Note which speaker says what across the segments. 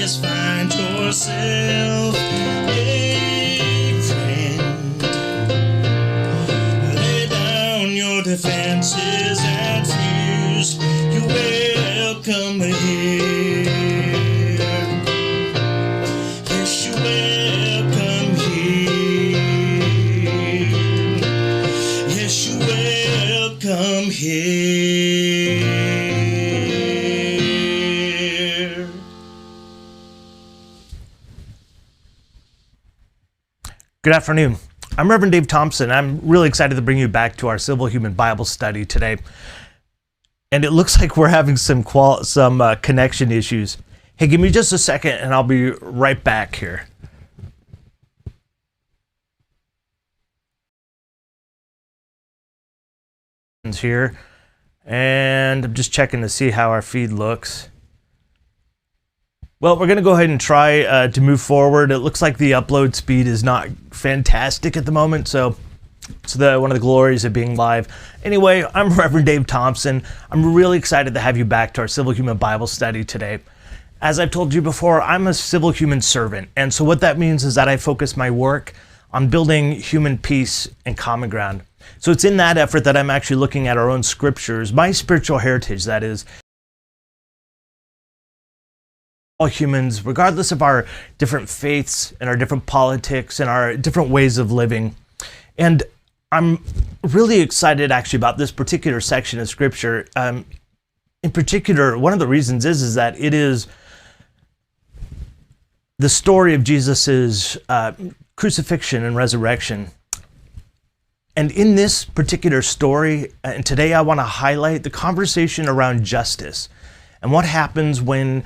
Speaker 1: just find yourself a friend. Lay down your defenses and fears. You're welcome here. Yes, you're welcome here. Yes, you're welcome here.
Speaker 2: Good afternoon. I'm Reverend Dave Thompson. I'm really excited to bring you back to our Civil Human Bible study today. And it looks like we're having some connection issues. Hey, give me just a second and I'll be right back here. Here, and I'm just checking to see how our feed looks. Well, we're going to go ahead and try to move forward. It looks like the upload speed is not fantastic at the moment, so it's one of the glories of being live. Anyway, I'm Reverend Dave Thompson. I'm really excited to have you back to our Civil Human Bible study today. As I've told you before, I'm a civil human servant, and so what that means is that I focus my work on building human peace and common ground. So it's in that effort that I'm actually looking at our own scriptures, my spiritual heritage, that is, all humans, regardless of our different faiths and our different politics and our different ways of living. And I'm really excited actually about this particular section of scripture. In particular, one of the reasons is that it is the story of Jesus's crucifixion and resurrection. And in this particular story, and today I want to highlight the conversation around justice and what happens when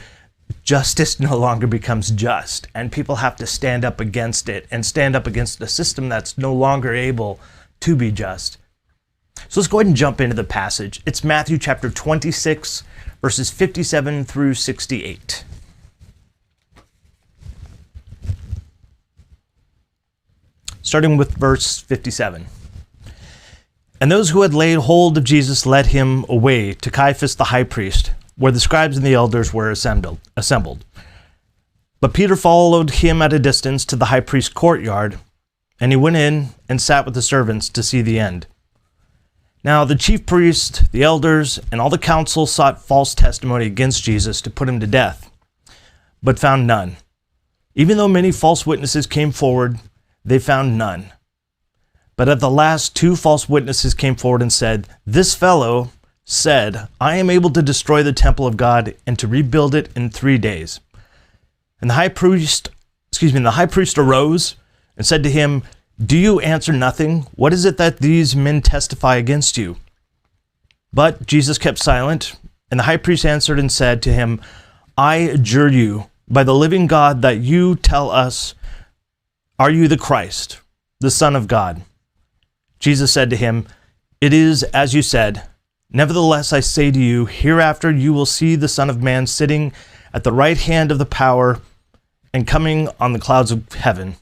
Speaker 2: justice no longer becomes just and people have to stand up against it and stand up against a system that's no longer able to be just. So let's go ahead and jump into the passage. It's Matthew chapter 26, verses 57 through 68. Starting with verse 57. And those who had laid hold of Jesus led him away to Caiaphas the high priest, where the scribes and the elders were assembled. But Peter followed him at a distance to the high priest's courtyard, and he went in and sat with the servants to see the end. Now the chief priest, the elders, and all the council sought false testimony against Jesus to put him to death, but found none. Even though many false witnesses came forward, they found none. But at the last, 2 false witnesses came forward and said, "This fellow said, I am able to destroy the temple of God and to rebuild it in 3 days." And the high priest arose and said to him, "Do you answer nothing? What is it that these men testify against you?" But Jesus kept silent, and the high priest answered and said to him, "I adjure you by the living God that you tell us, are you the Christ, the Son of God?" Jesus said to him, "It is as you said. Nevertheless, I say to you, hereafter you will see the Son of Man sitting at the right hand of the power and coming on the clouds of heaven."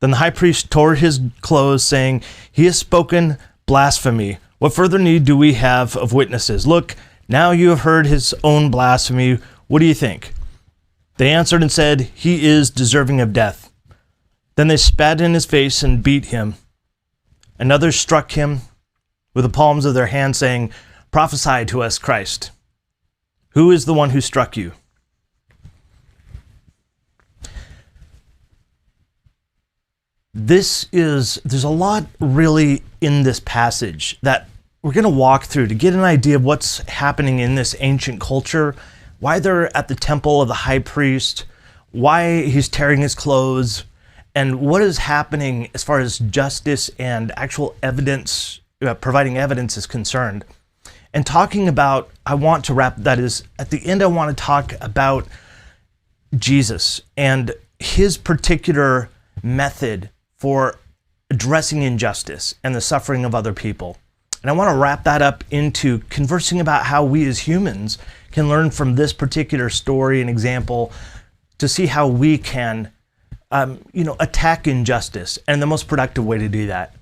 Speaker 2: Then the high priest tore his clothes, saying, "He has spoken blasphemy. What further need do we have of witnesses? Look, now you have heard his own blasphemy. What do you think?" They answered and said, "He is deserving of death." Then they spat in his face and beat him. And others struck him with the palms of their hands, saying, "Prophesy to us, Christ. Who is the one who struck you?" There's a lot really in this passage that we're going to walk through to get an idea of what's happening in this ancient culture, why they're at the temple of the high priest, why he's tearing his clothes, and what is happening as far as justice and actual evidence, providing evidence is concerned. And talking about, I want to wrap, that is, at the end I want to talk about Jesus and his particular method for addressing injustice and the suffering of other people. And I want to wrap that up into conversing about how we as humans can learn from this particular story and example to see how we can attack injustice and the most productive way to do that.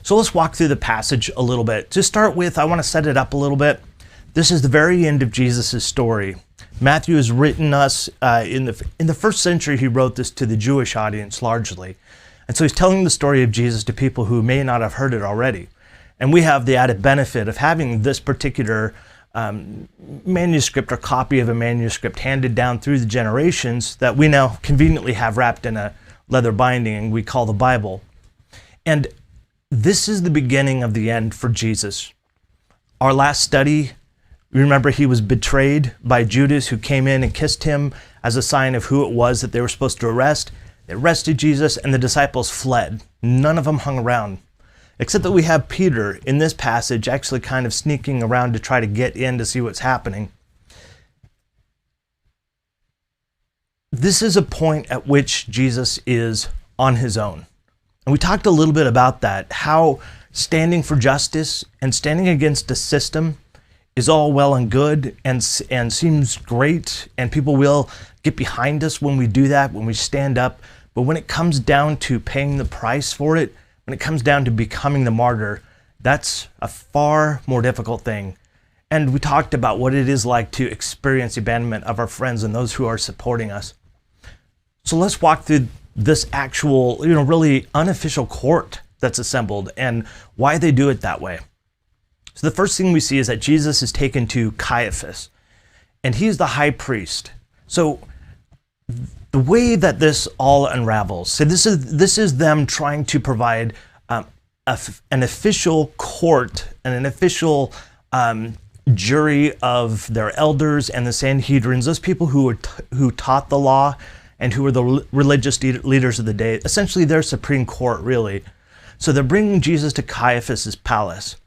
Speaker 2: So let's walk through the passage a little bit. To start with, I want to set it up a little bit. This is the very end of Jesus' story. Matthew has written us in the first century. He wrote this to the Jewish audience largely, and so he's telling the story of Jesus to people who may not have heard it already. And we have the added benefit of having this particular manuscript or copy of a manuscript handed down through the generations that we now conveniently have wrapped in a leather binding we call the Bible. And this is the beginning of the end for Jesus. Our last study, remember, he was betrayed by Judas, who came in and kissed him as a sign of who it was that they were supposed to arrest. They arrested Jesus and the disciples fled. None of them hung around. Except that we have Peter in this passage actually kind of sneaking around to try to get in to see what's happening. This is a point at which Jesus is on his own. And we talked a little bit about that, how standing for justice and standing against a system is all well and good and seems great, and people will get behind us when we do that, when we stand up. But when it comes down to paying the price for it, when it comes down to becoming the martyr, that's a far more difficult thing. And we talked about what it is like to experience abandonment of our friends and those who are supporting us. So let's walk through this actual, really unofficial court that's assembled and why they do it that way. So the first thing we see is that Jesus is taken to Caiaphas, and he's the high priest. So the way that this all unravels, so this is them trying to provide an official court and an official jury of their elders and the Sanhedrins, those people who taught the law and who were the religious leaders of the day, essentially their supreme court, really. So they're bringing Jesus to Caiaphas's palace.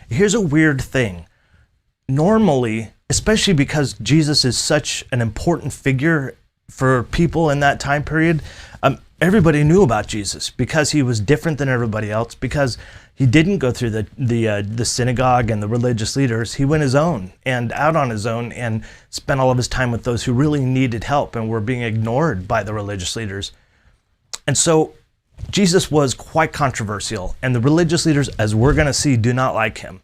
Speaker 2: Here's a weird thing. Normally, especially because Jesus is such an important figure for people in that time period, everybody knew about Jesus because he was different than everybody else, because he didn't go through the synagogue and the religious leaders. He went his own and out on his own and spent all of his time with those who really needed help and were being ignored by the religious leaders. And so Jesus was quite controversial, and the religious leaders, as we're going to see, do not like him.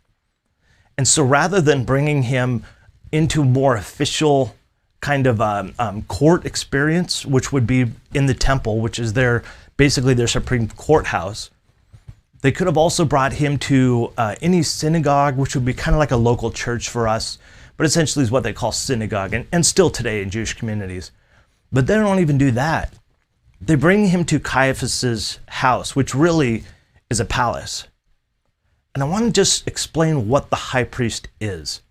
Speaker 2: And so rather than bringing him into more official kind of court experience, which would be in the temple, which is basically their supreme courthouse, they could have also brought him to any synagogue, which would be kind of like a local church for us, but essentially is what they call synagogue, and still today in Jewish communities. But they don't even do that. They bring him to Caiaphas's house, which really is a palace. And I want to just explain what the high priest is.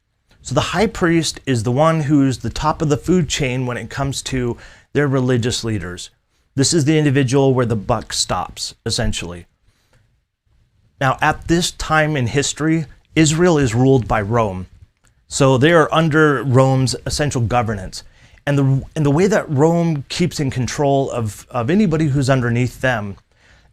Speaker 2: So the high priest is the one who's the top of the food chain when it comes to their religious leaders. This is the individual where the buck stops, essentially. Now, at this time in history, Israel is ruled by Rome. So they are under Rome's essential governance. And the way that Rome keeps in control of anybody who's underneath them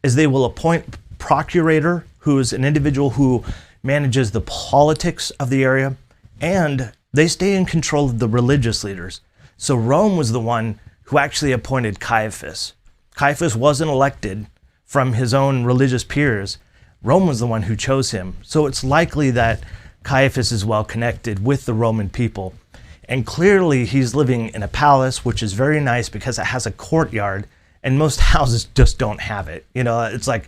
Speaker 2: is they will appoint procurator, who is an individual who manages the politics of the area, and they stay in control of the religious leaders. So Rome was the one who actually appointed Caiaphas. Caiaphas wasn't elected from his own religious peers. Rome was the one who chose him. So it's likely that Caiaphas is well connected with the Roman people. And clearly he's living in a palace, which is very nice because it has a courtyard, and most houses just don't have it. It's like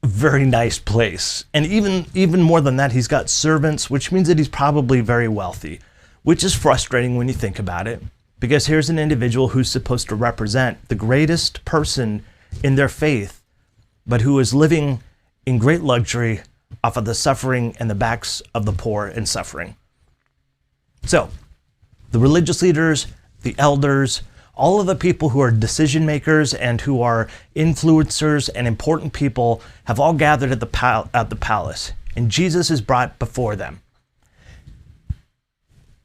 Speaker 2: a very nice place. And even more than that, he's got servants, which means that he's probably very wealthy, which is frustrating when you think about it, because here's an individual who's supposed to represent the greatest person in their faith, but who is living in great luxury off of the suffering and the backs of the poor and suffering. So, the religious leaders, the elders, all of the people who are decision makers and who are influencers and important people have all gathered at the palace, and Jesus is brought before them.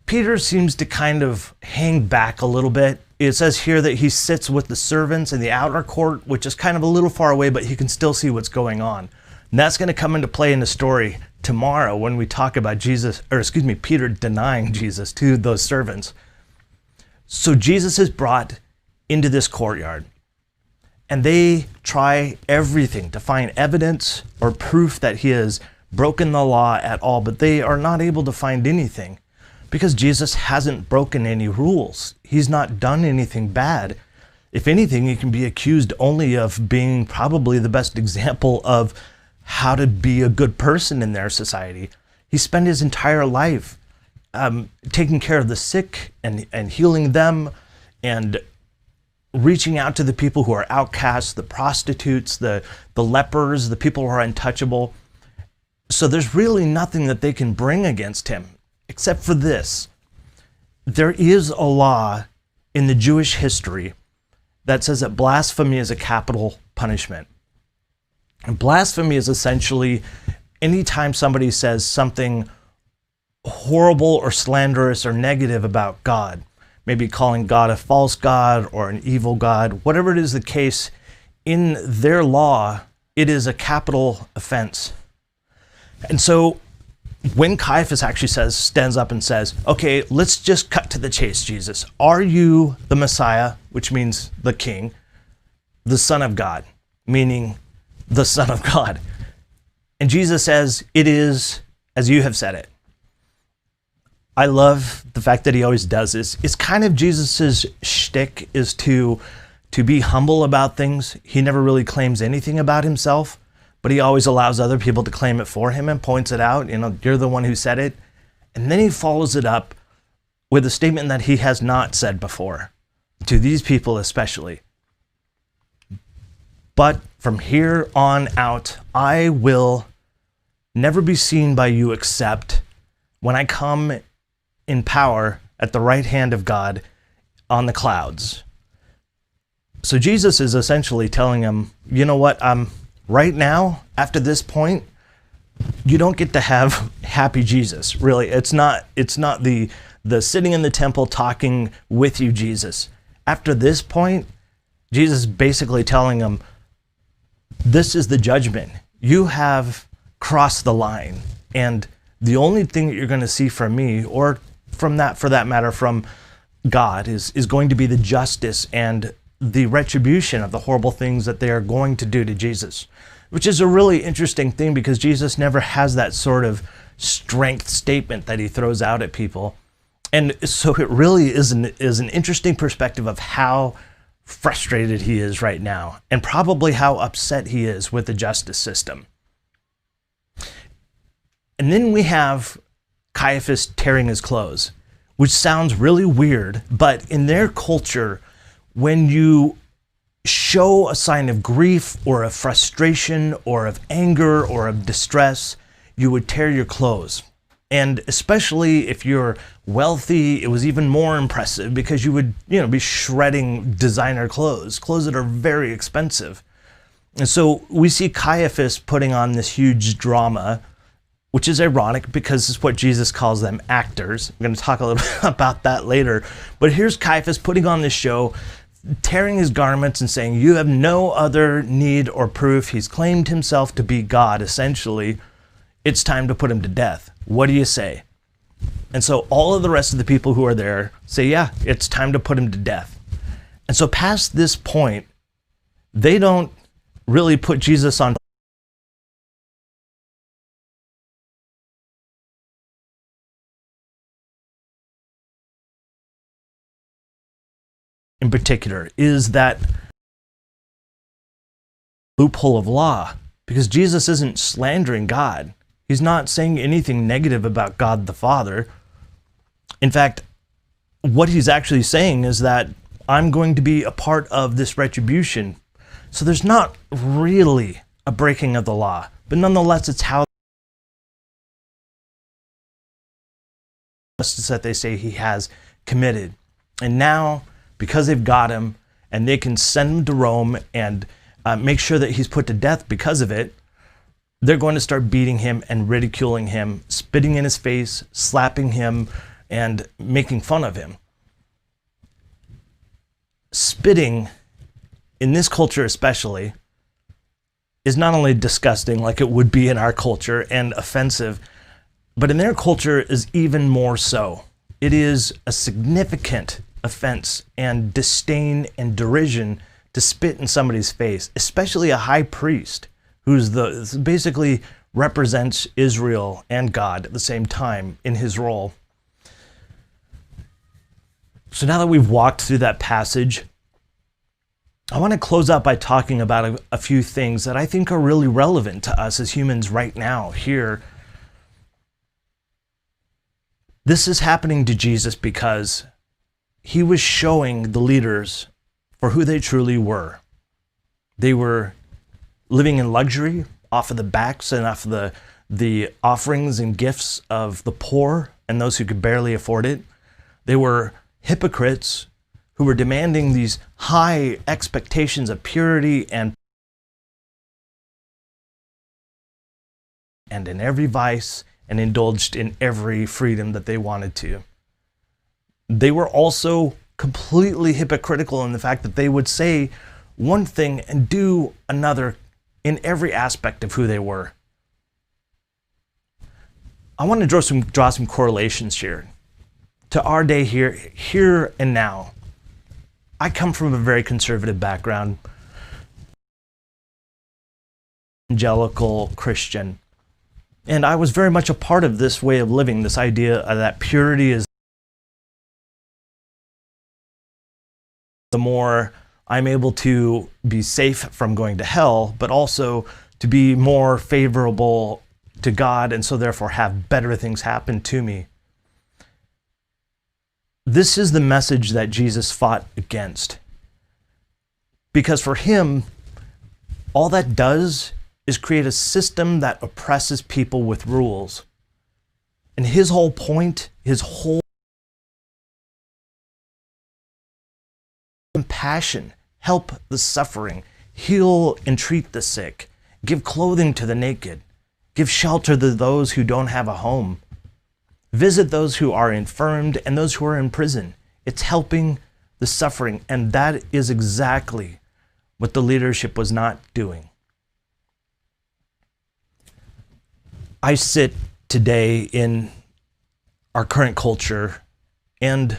Speaker 2: Peter seems to kind of hang back a little bit. It says here that he sits with the servants in the outer court, which is kind of a little far away, but he can still see what's going on. And that's going to come into play in the story tomorrow when we talk about Peter denying Jesus to those servants. So Jesus is brought into this courtyard, and they try everything to find evidence or proof that he has broken the law at all, but they are not able to find anything. Because Jesus hasn't broken any rules. He's not done anything bad. If anything, he can be accused only of being probably the best example of how to be a good person in their society. He spent his entire life taking care of the sick and healing them and reaching out to the people who are outcasts, the prostitutes, the lepers, the people who are untouchable. So there's really nothing that they can bring against him, except for this. There is a law in the Jewish history that says that blasphemy is a capital punishment. And blasphemy is essentially anytime somebody says something horrible or slanderous or negative about God, maybe calling God a false god or an evil god, whatever it is the case, in their law, it is a capital offense. And so when Caiaphas actually stands up and says, okay, let's just cut to the chase, Jesus. Are you the Messiah, which means the King, the Son of God, meaning the Son of God? And Jesus says, it is as you have said it. I love the fact that he always does this. It's kind of Jesus's shtick is to be humble about things. He never really claims anything about himself, but he always allows other people to claim it for him and points it out. You know, you're the one who said it. And then he follows it up with a statement that he has not said before, to these people especially. But from here on out, I will never be seen by you except when I come in power at the right hand of God on the clouds. So Jesus is essentially telling him, you know what, right now, after this point, you don't get to have happy Jesus. Really, it's not the sitting in the temple talking with you Jesus. After this point, Jesus is basically telling him, this is the judgment. You have crossed the line, and the only thing that you're going to see from me, or from that, for that matter, from God, is going to be the justice and the retribution of the horrible things that they are going to do to Jesus, which is a really interesting thing because Jesus never has that sort of strength statement that he throws out at people. And so it really is an interesting perspective of how frustrated he is right now and probably how upset he is with the justice system. And then we have Caiaphas tearing his clothes, which sounds really weird, but in their culture, when you show a sign of grief or of frustration or of anger or of distress, you would tear your clothes. And especially if you're wealthy, it was even more impressive because you would, be shredding designer clothes that are very expensive. And so we see Caiaphas putting on this huge drama, which is ironic because it's what Jesus calls them, actors. I'm going to talk a little bit about that later. But here's Caiaphas putting on this show, tearing his garments and saying, you have no other need or proof. He's claimed himself to be God, essentially. It's time to put him to death. What do you say? And so all of the rest of the people who are there say, yeah, it's time to put him to death. And so past this point, they don't really put Jesus on in particular is that loophole of law, because Jesus isn't slandering God. He's not saying anything negative about God the Father. In fact, what he's actually saying is that I'm going to be a part of this retribution. So there's not really a breaking of the law, but nonetheless, it's how justice that they say he has committed. And now, because they've got him and they can send him to Rome and make sure that he's put to death because of it, they're going to start beating him and ridiculing him, spitting in his face, slapping him, and making fun of him. Spitting, in this culture especially, is not only disgusting like it would be in our culture and offensive, but in their culture is even more so. It is a significant offense and disdain and derision to spit in somebody's face, especially a high priest who's basically represents Israel and God at the same time in his role. So now that we've walked through that passage, I want to close out by talking about a few things that I think are really relevant to us as humans right now, here. This is happening to Jesus because he was showing the leaders for who they truly were. They were living in luxury off of the backs and off of the offerings and gifts of the poor and those who could barely afford it. They were hypocrites who were demanding these high expectations of purity and in every vice and indulged in every freedom that they wanted to. They were also completely hypocritical in the fact that they would say one thing and do another in every aspect of who they were. I want to draw some correlations here to our day here and now. I come from a very conservative background, evangelical Christian, and I was very much a part of this way of living, this idea that purity is the more I'm able to be safe from going to hell, but also to be more favorable to God and so therefore have better things happen to me. This is the message that Jesus fought against. Because for him, all that does is create a system that oppresses people with rules. And his whole point, his whole compassion, help the suffering, heal and treat the sick, give clothing to the naked, give shelter to those who don't have a home, visit those who are infirmed and those who are in prison. It's helping the suffering, and that is exactly what the leadership was not doing. I sit today in our current culture and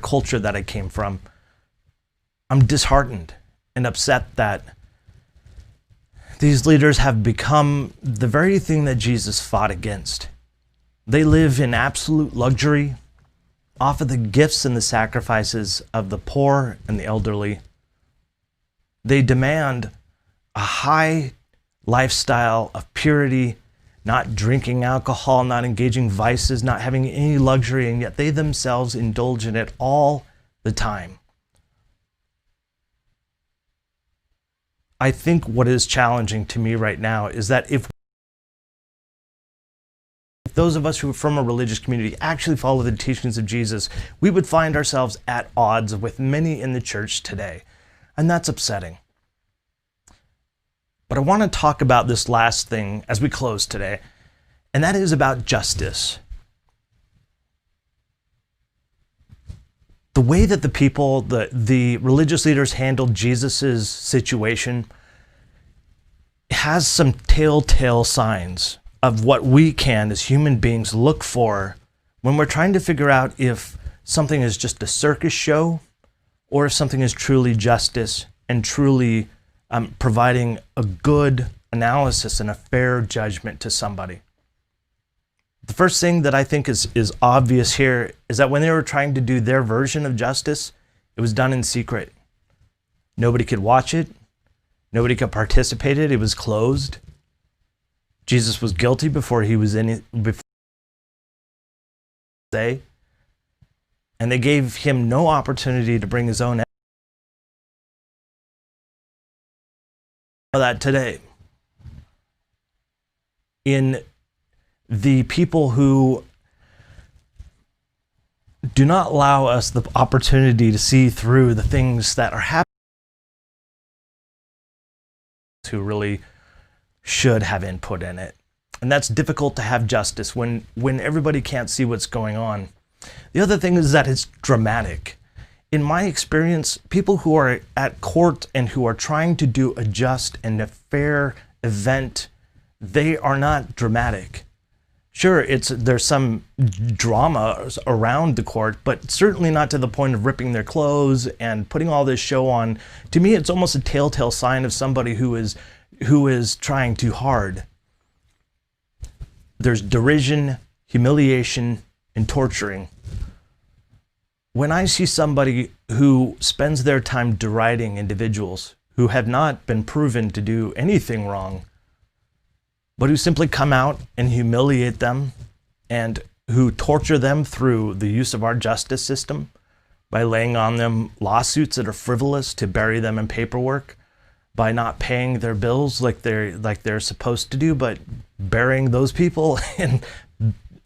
Speaker 2: culture that I came from. I'm disheartened and upset that these leaders have become the very thing that Jesus fought against. They live in absolute luxury, off of the gifts and the sacrifices of the poor and the elderly. They demand a high lifestyle of purity, not drinking alcohol, not engaging vices, not having any luxury, and yet they themselves indulge in it all the time. I think what is challenging to me right now is that if those of us who are from a religious community actually follow the teachings of Jesus, we would find ourselves at odds with many in the church today. And that's upsetting. But I want to talk about this last thing as we close today, and that is about justice. The way that the people, the religious leaders handled Jesus's situation has some telltale signs of what we can as human beings look for when we're trying to figure out if something is just a circus show or if something is truly justice and truly providing a good analysis and a fair judgment to somebody. The first thing that I think is obvious here is that when they were trying to do their version of justice, it was done in secret. Nobody could watch it. Nobody could participate in it. It was closed. Jesus was guilty before he was in it, and they gave him no opportunity to bring his own evidence. That today, in the people who do not allow us the opportunity to see through the things that are happening, who really should have input in it. And that's difficult to have justice when everybody can't see what's going on. The other thing is that it's dramatic. In my experience, people who are at court and who are trying to do a just and a fair event, they are not dramatic. Sure, there's some drama around the court, but certainly not to the point of ripping their clothes and putting all this show on. To me, it's almost a telltale sign of somebody who is trying too hard. There's derision, humiliation, and torturing. When I see somebody who spends their time deriding individuals who have not been proven to do anything wrong, but who simply come out and humiliate them and who torture them through the use of our justice system by laying on them lawsuits that are frivolous to bury them in paperwork, by not paying their bills like they're supposed to do, but burying those people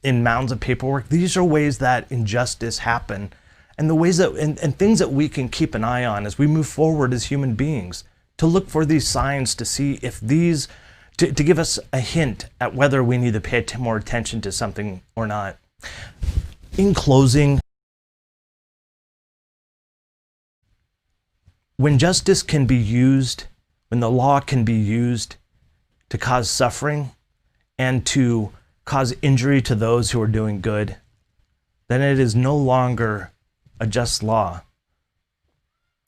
Speaker 2: in mounds of paperwork. These are ways that injustice happen, and the ways that and things that we can keep an eye on as we move forward as human beings, to look for these signs, to see if these to give us a hint at whether we need to pay more attention to something or not. In closing, when justice can be used, when the law can be used to cause suffering and to cause injury to those who are doing good, then it is no longer a just law.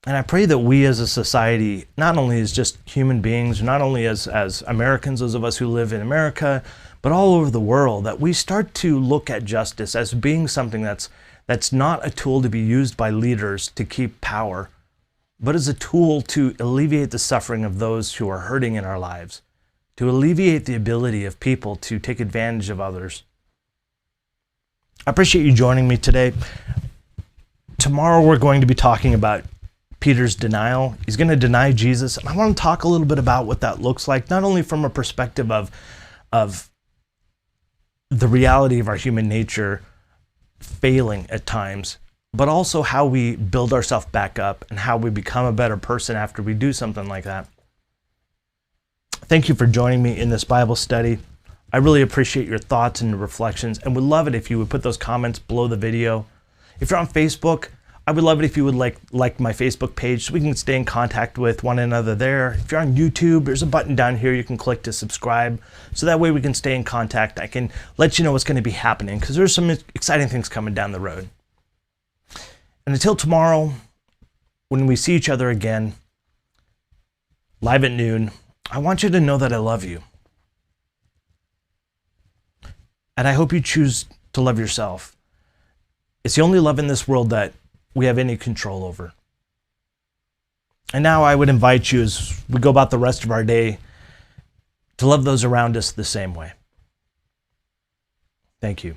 Speaker 2: And I pray that we as a society, not only as just human beings, not only as Americans, those of us who live in America, but all over the world, that we start to look at justice as being something that's not a tool to be used by leaders to keep power, but as a tool to alleviate the suffering of those who are hurting in our lives, to alleviate the ability of people to take advantage of others. I appreciate you joining me today. Tomorrow we're going to be talking about Peter's denial. He's going to deny Jesus. And I want to talk a little bit about what that looks like, not only from a perspective of the reality of our human nature failing at times, but also how we build ourselves back up and how we become a better person after we do something like that. Thank you for joining me in this Bible study. I really appreciate your thoughts and reflections, and would love it if you would put those comments below the video. If you're on Facebook, I would love it if you would like my Facebook page so we can stay in contact with one another there. If you're on YouTube, there's a button down here you can click to subscribe, so that way we can stay in contact. I can let you know what's going to be happening, because there's some exciting things coming down the road. And until tomorrow, when we see each other again, live at noon, I want you to know that I love you. And I hope you choose to love yourself. It's the only love in this world that we have any control over. And now I would invite you, as we go about the rest of our day, to love those around us the same way. Thank you.